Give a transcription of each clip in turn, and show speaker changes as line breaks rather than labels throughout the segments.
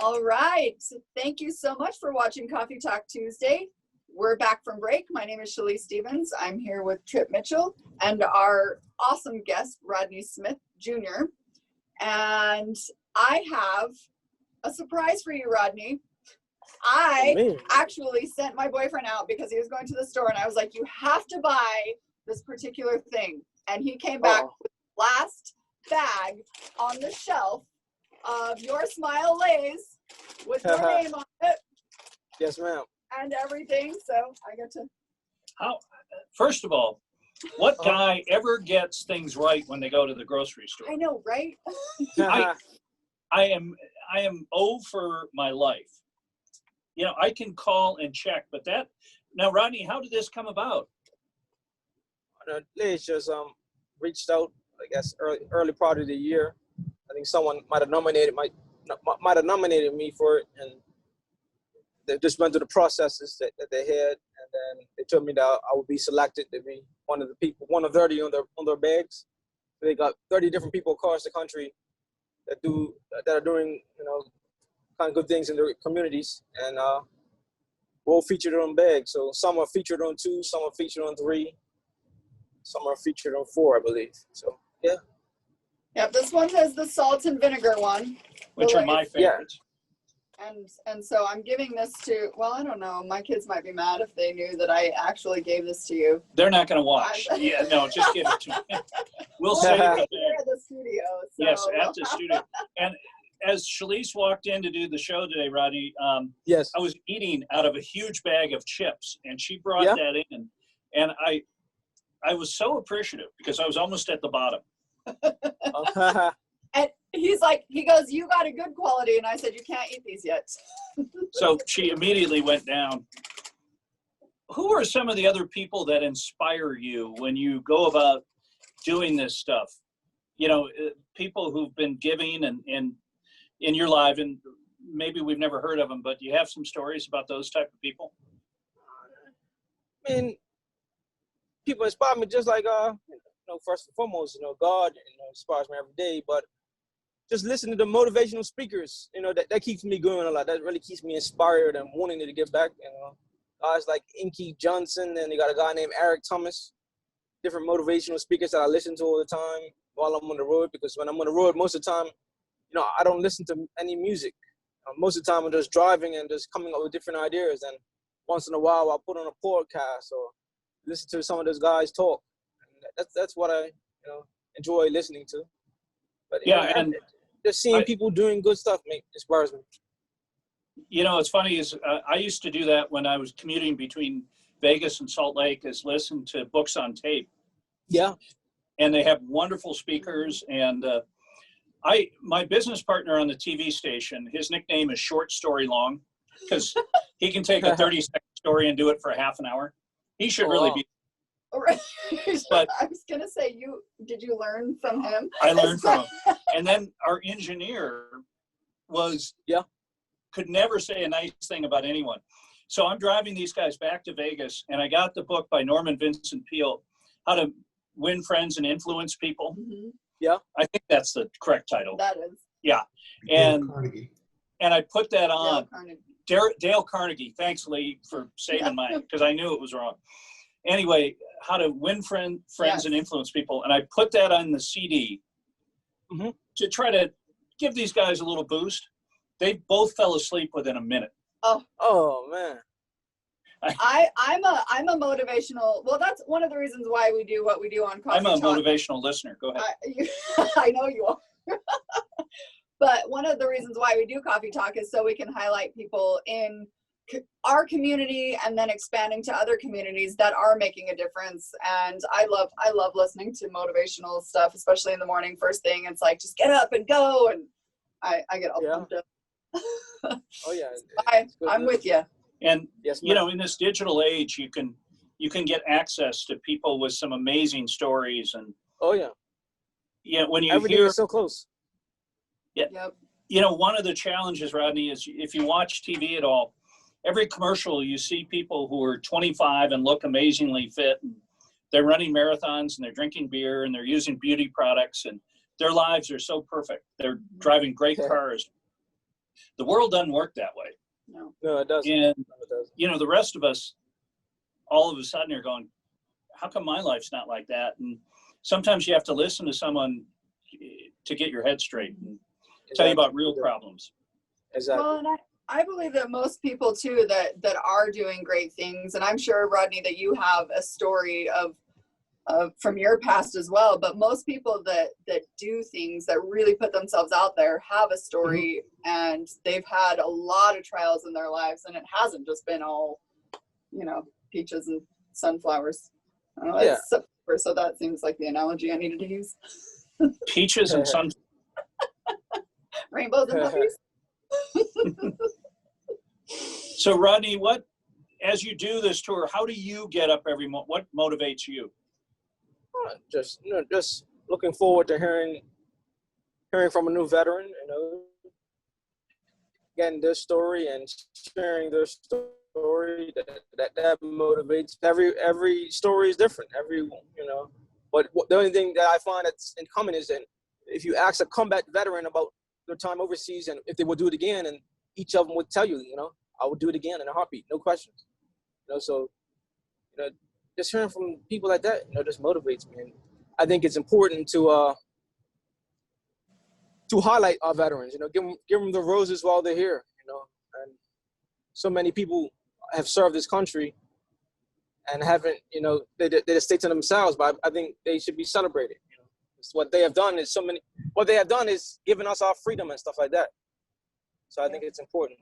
All right. Thank you so much for watching Coffee Talk Tuesday. We're back from break. My name is Chalese Stevens. I'm here with Trip Mitchell and our awesome guest, Rodney Smith Jr. And I have a surprise for you, Rodney. I actually sent my boyfriend out because he was going to the store, and I was like, you have to buy this particular thing. And he came back with the last bag on the shelf of your Smile Lays with your name on it.
Yes, ma'am.
And everything. So I get to.
First of all, what guy ever gets things right when they go to the grocery store?
I know, right?
I am 0 for my life. You know, I can call and check, but now, Rodney, how did this come about?
Liz just reached out, I guess, early part of the year. I think someone might have nominated me for it, and they just went through the processes that they had, and then they told me that I would be selected to be one of the people, one of 30 on their bags. So they got 30 different people across the country that are doing, you know, kind of good things in their communities, and we'll feature their own bags. So some are featured on 2, some are featured on 3, some are featured on 4, I believe. So yeah.
Yep, this one says the salt and vinegar one,
Which are my favorites.
And so I'm giving this to, well, I don't know, my kids might be mad if they knew that I actually gave this to you.
They're not going to watch. Yeah, no, just give it to me. We'll save it
at the studio. So.
Yes, at the studio. And as Chalese walked in to do the show today, Rodney,
yes,
I was eating out of a huge bag of chips, and she brought that in, and I was so appreciative because I was almost at the bottom.
And he's like, he goes, you got a good quality, and I said, you can't eat these yet.
So she immediately went down. Who are some of the other people that inspire you when you go about doing this stuff? You know, people who've been giving and in your life, and maybe we've never heard of them, but do you have some stories about those type of people?
I mean, people inspire me just like, you know, first and foremost, you know, God, you know, inspires me every day, but just listening to the motivational speakers, you know, that keeps me going a lot. That really keeps me inspired and wanting to get back, you know. Guys like Inky Johnson, and they got a guy named Eric Thomas, different motivational speakers that I listen to all the time while I'm on the road, because when I'm on the road, most of the time, you know, I don't listen to any music. Most of the time I'm just driving and just coming up with different ideas, and once in a while I'll put on a podcast or listen to some of those guys talk. And that's what I, you know, enjoy listening to. But
yeah, and
just seeing people doing good stuff inspires me.
You know, it's funny is I used to do that when I was commuting between Vegas and Salt Lake, is listen to books on tape.
Yeah.
And they have wonderful speakers. And my business partner on the TV station, his nickname is Short Story Long, because he can take a 30-second story and do it for half an hour. He should really be.
But I was gonna say, did you learn from him?
I learned from him. And then our engineer could never say a nice thing about anyone. So I'm driving these guys back to Vegas, and I got the book by Norman Vincent Peale, How to Win Friends and Influence People.
Mm-hmm.
Yeah,
I think that's the correct title.
That is.
Yeah, and I put that on. Dale Carnegie. Thanks, Lee, for saving mine, because I knew it was wrong. Anyway, How to Win Friends and Influence People, and I put that on the CD to try to give these guys a little boost. They both fell asleep within a minute.
Oh man.
I'm a motivational. Well, that's one of the reasons why we do what we do on Coffee Talk.
I'm a motivational listener. Go ahead.
I know you are. But one of the reasons why we do Coffee Talk is so we can highlight people in our community and then expanding to other communities that are making a difference. And I love listening to motivational stuff, especially in the morning. First thing, it's like, just get up and go, and I get all pumped up.
Oh yeah.
I'm with you.
And you know, in this digital age, you can get access to people with some amazing stories. And when you
everything is so close.
Yeah. Yep. You know, one of the challenges, Rodney, is if you watch TV at all, every commercial you see people who are 25 and look amazingly fit, and they're running marathons and they're drinking beer and they're using beauty products, and their lives are so perfect. They're driving great cars. The world doesn't work that way.
No, it doesn't.
And,
No, it doesn't.
you know, the rest of us, all of a sudden are going, how come my life's not like that? And sometimes you have to listen to someone to get your head straight and tell you about real problems.
Exactly.
Well, and I believe that most people too that are doing great things, and I'm sure, Rodney, that you have a story of from your past as well, but most people that do things, that really put themselves out there, have a story, and they've had a lot of trials in their lives, and it hasn't just been all, you know, peaches and sunflowers. I don't know,
Yeah.
so that seems like the analogy I needed to use.
Peaches and sun.
Rainbows and puppies.
So Rodney, as you do this tour, how do you get up every morning? What motivates you?
Just looking forward to hearing from a new veteran, you know, getting their story and sharing their story. That motivates. Every story is different. But the only thing that I find that's in common is that if you ask a combat veteran about their time overseas and if they would do it again, and each of them would tell you, you know, I would do it again in a heartbeat, no questions. You know, so, you know, just hearing from people like that, you know, just motivates me. And I think it's important to highlight our veterans, you know, give them the roses while they're here, you know. And so many people have served this country and haven't, you know, they just stay to themselves, but I think they should be celebrated. You know, what they have done is giving us our freedom and stuff like that. So I think it's important.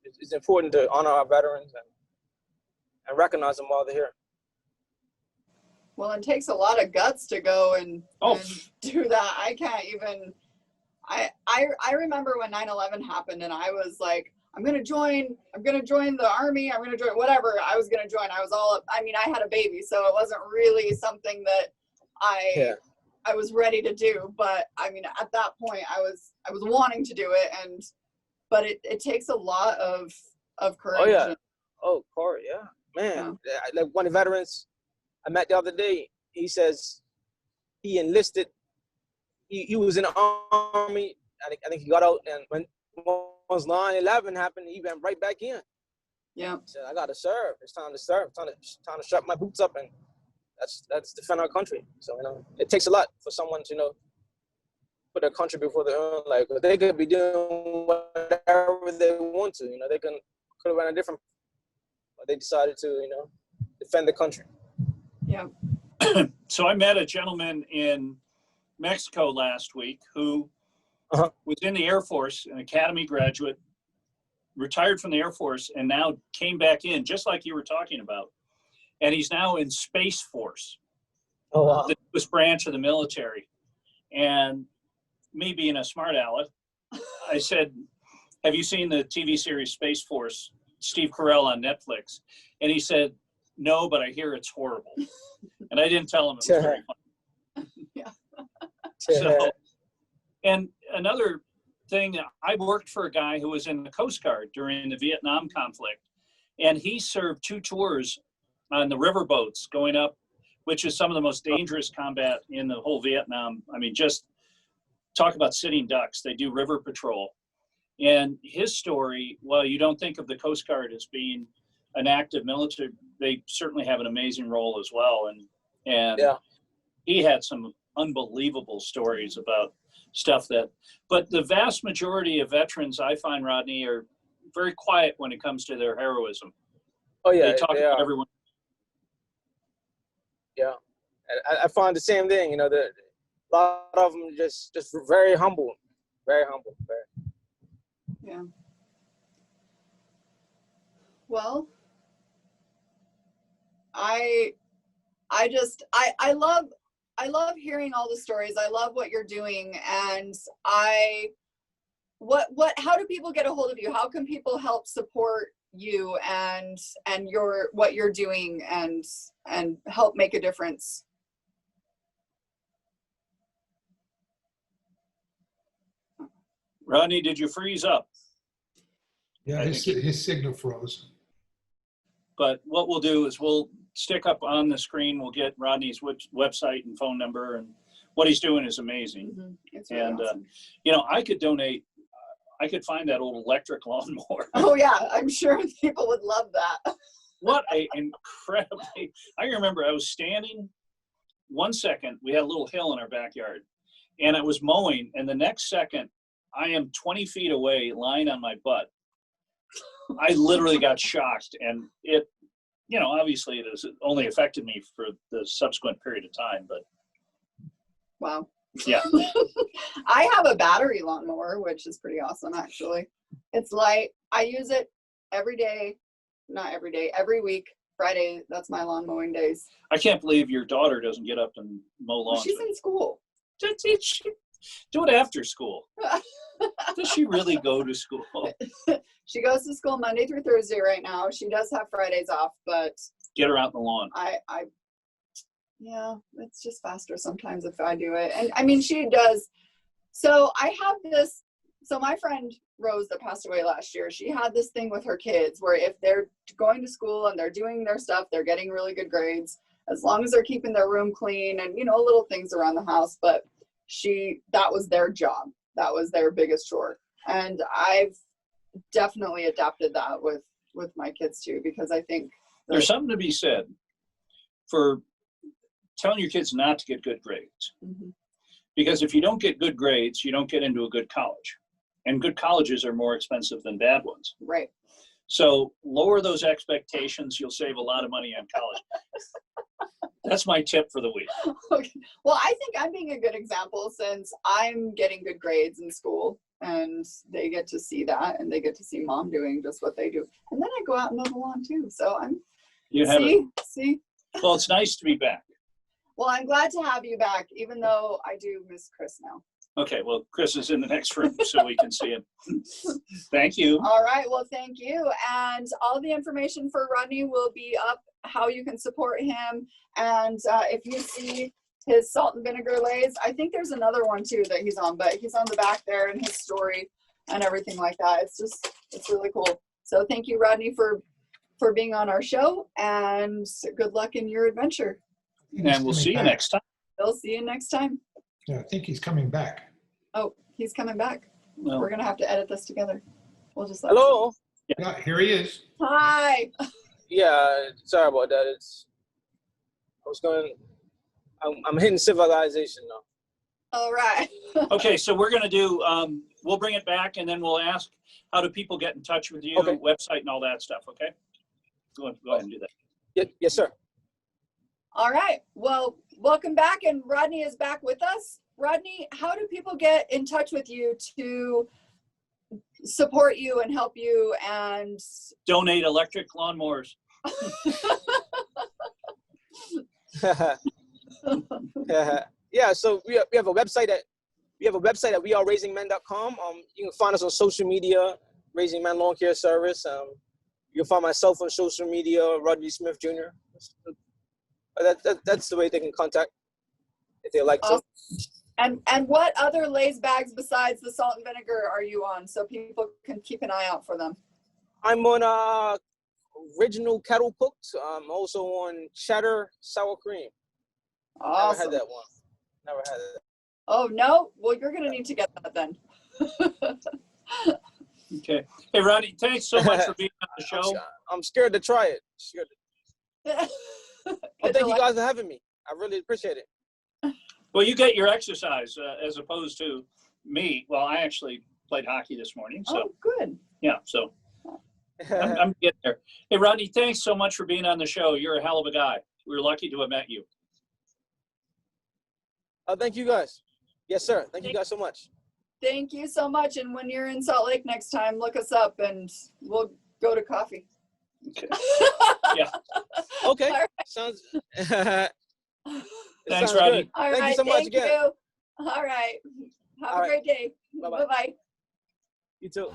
It's important to honor our veterans and recognize them while they're here.
Well, it takes a lot of guts to go and do that. I can't even. I remember when 9/11 happened, and I was like, I'm gonna join the army. I'm gonna join whatever I was gonna join. I was all up. I mean, I had a baby, so it wasn't really something that I was ready to do. But I mean, at that point, I was wanting to do it, but it takes a lot of courage.
Oh yeah. Oh, Corey, yeah, man. Yeah. Like one of the veterans I met the other day, he says he enlisted. He was in the army. I think he got out, and when 9/11 happened, he went right back in.
Yeah.
He said, I got to serve. It's time to serve. Time to strap my boots up, and that's defend our country. So, you know, it takes a lot for someone to, you know, put their country before their own. Like, they could be doing whatever they want to. You know, they could have run a different, but they decided to, you know, defend the country.
Yeah.
So I met a gentleman in Mexico last week who was in the Air Force, an academy graduate, retired from the Air Force, and now came back in, just like you were talking about. And he's now in Space Force, the newest branch of the military. And me being a smart aleck, I said, have you seen the TV series Space Force, Steve Carell on Netflix? And he said, no, but I hear it's horrible. And I didn't tell him it was very funny.
Yeah.
So, and another thing, I worked for a guy who was in the Coast Guard during the Vietnam conflict, and he served 2 tours on the riverboats going up, which is some of the most dangerous combat in the whole Vietnam. I mean, just talk about sitting ducks. They do river patrol. And his story, well, you don't think of the Coast Guard as being an active military, they certainly have an amazing role as well. And he had some unbelievable stories about stuff but the vast majority of veterans, I find, Rodney, are very quiet when it comes to their heroism.
Oh yeah,
they talk about everyone.
Yeah, I find the same thing. You know, a lot of them just very humble, very humble.
Yeah. Well, I love hearing all the stories. I love what you're doing, and how do people get a hold of you? How can people help support you and what you're doing and help make a difference?
Rodney, did you freeze up?
Yeah, his signal froze.
But what we'll do is we'll stick up on the screen. We'll get Rodney's website and phone number, and what he's doing is amazing.
It's really awesome.
You know, I could donate I could find that old electric lawnmower.
Oh yeah, I'm sure people would love that.
What a incredibly, I remember I was standing 1 second, we had a little hill in our backyard, and I was mowing, and the next second, I am 20 feet away, lying on my butt. I literally got shocked, and it, obviously it has only affected me for the subsequent period of time, but.
Wow.
Yeah.
I have a battery lawnmower, which is pretty awesome, actually. It's light. I use it every day. Not every day, every week. Friday, that's my lawn mowing days.
I can't believe your daughter doesn't get up and mow lawns.
She's in school.
Do it after school. Does she really go to school?
She goes to school Monday through Thursday right now. She does have Fridays off, but
get her out in the lawn.
Yeah, it's just faster sometimes if I do it. And I mean, she does. So I have this. So my friend Rose that passed away last year, she had this thing with her kids where if they're going to school and they're doing their stuff, they're getting really good grades, as long as they're keeping their room clean and, little things around the house. But that was their job. That was their biggest chore. And I've definitely adapted that with my kids too, because I think
there's something to be said for telling your kids not to get good grades. Mm-hmm. Because if you don't get good grades, you don't get into a good college. And good colleges are more expensive than bad ones.
Right.
So lower those expectations. You'll save a lot of money on college. That's my tip for the week.
Okay. Well, I think I'm being a good example since I'm getting good grades in school and they get to see that and they get to see mom doing just what they do. And then I go out and mow the lawn too. So see?
Well, it's nice to be back.
Well, I'm glad to have you back, even though I do miss Chris now.
Okay, well, Chris is in the next room so we can see him. Thank you.
All right, well, thank you. And all the information for Rodney will be up, how you can support him. And if you see his salt and vinegar lays, I think there's another one too that he's on, but he's on the back there and his story and everything like that. It's really cool. So thank you, Rodney, for being on our show, and good luck in your adventure.
And we'll see you next time.
We'll see you next time.
Yeah, I think he's coming back.
Oh, he's coming back.
Well,
we're going to have to edit this together. We'll just
hello.
Yeah, here he is.
Hi.
Yeah, sorry about that. I'm hitting civilization now.
All right.
Okay, so we're going to do, we'll bring it back and then we'll ask how do people get in touch with you, website and all that stuff, okay? Go ahead and do that.
Yes, sir.
All right. Well, welcome back. And Rodney is back with us. Rodney, how do people get in touch with you to support you and help you and
donate electric lawnmowers?
Yeah, so we have a website at weareraisingmen.com. You can find us on social media, Raising Men Lawn Care Service. You can find myself on social media, Rodney Smith Jr. That's the way they can contact if they like to.
And what other Lay's bags besides the salt and vinegar are you on, so people can keep an eye out for them?
I'm on original kettle cooked. I'm also on cheddar sour cream.
Awesome.
Never had that one. Never had it.
Oh no? Well, you're gonna need to get that then.
Okay. Hey, Rodney, thanks so much for being on the show.
I'm scared to try it. Well, thank you guys for having me. I really appreciate it.
Well, you get your exercise as opposed to me. Well, I actually played hockey this morning. So.
Oh, good.
Yeah, so I'm getting there. Hey, Rodney, thanks so much for being on the show. You're a hell of a guy. We're lucky to have met you.
Thank you, guys. Yes, sir. Thank you guys so much.
Thank you so much. And when you're in Salt Lake next time, look us up and we'll go to coffee.
Okay. Yeah.
Okay.
Right.
Sounds.
Thanks, Rodney.
Good. Thank you so much again.
You. All right. Have a great day.
Bye-bye.
Bye-bye.
You too.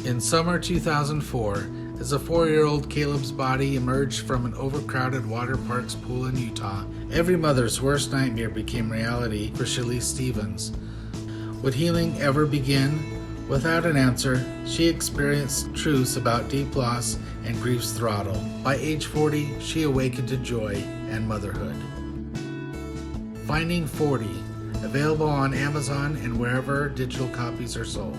In summer 2004, as a 4-year-old Caleb's body emerged from an overcrowded water park's pool in Utah, every mother's worst nightmare became reality for Chalese Stevens. Would healing ever begin? Without an answer, she experienced truths about deep loss and grief's throttle. By age 40, she awakened to joy and motherhood. Finding 40, available on Amazon and wherever digital copies are sold.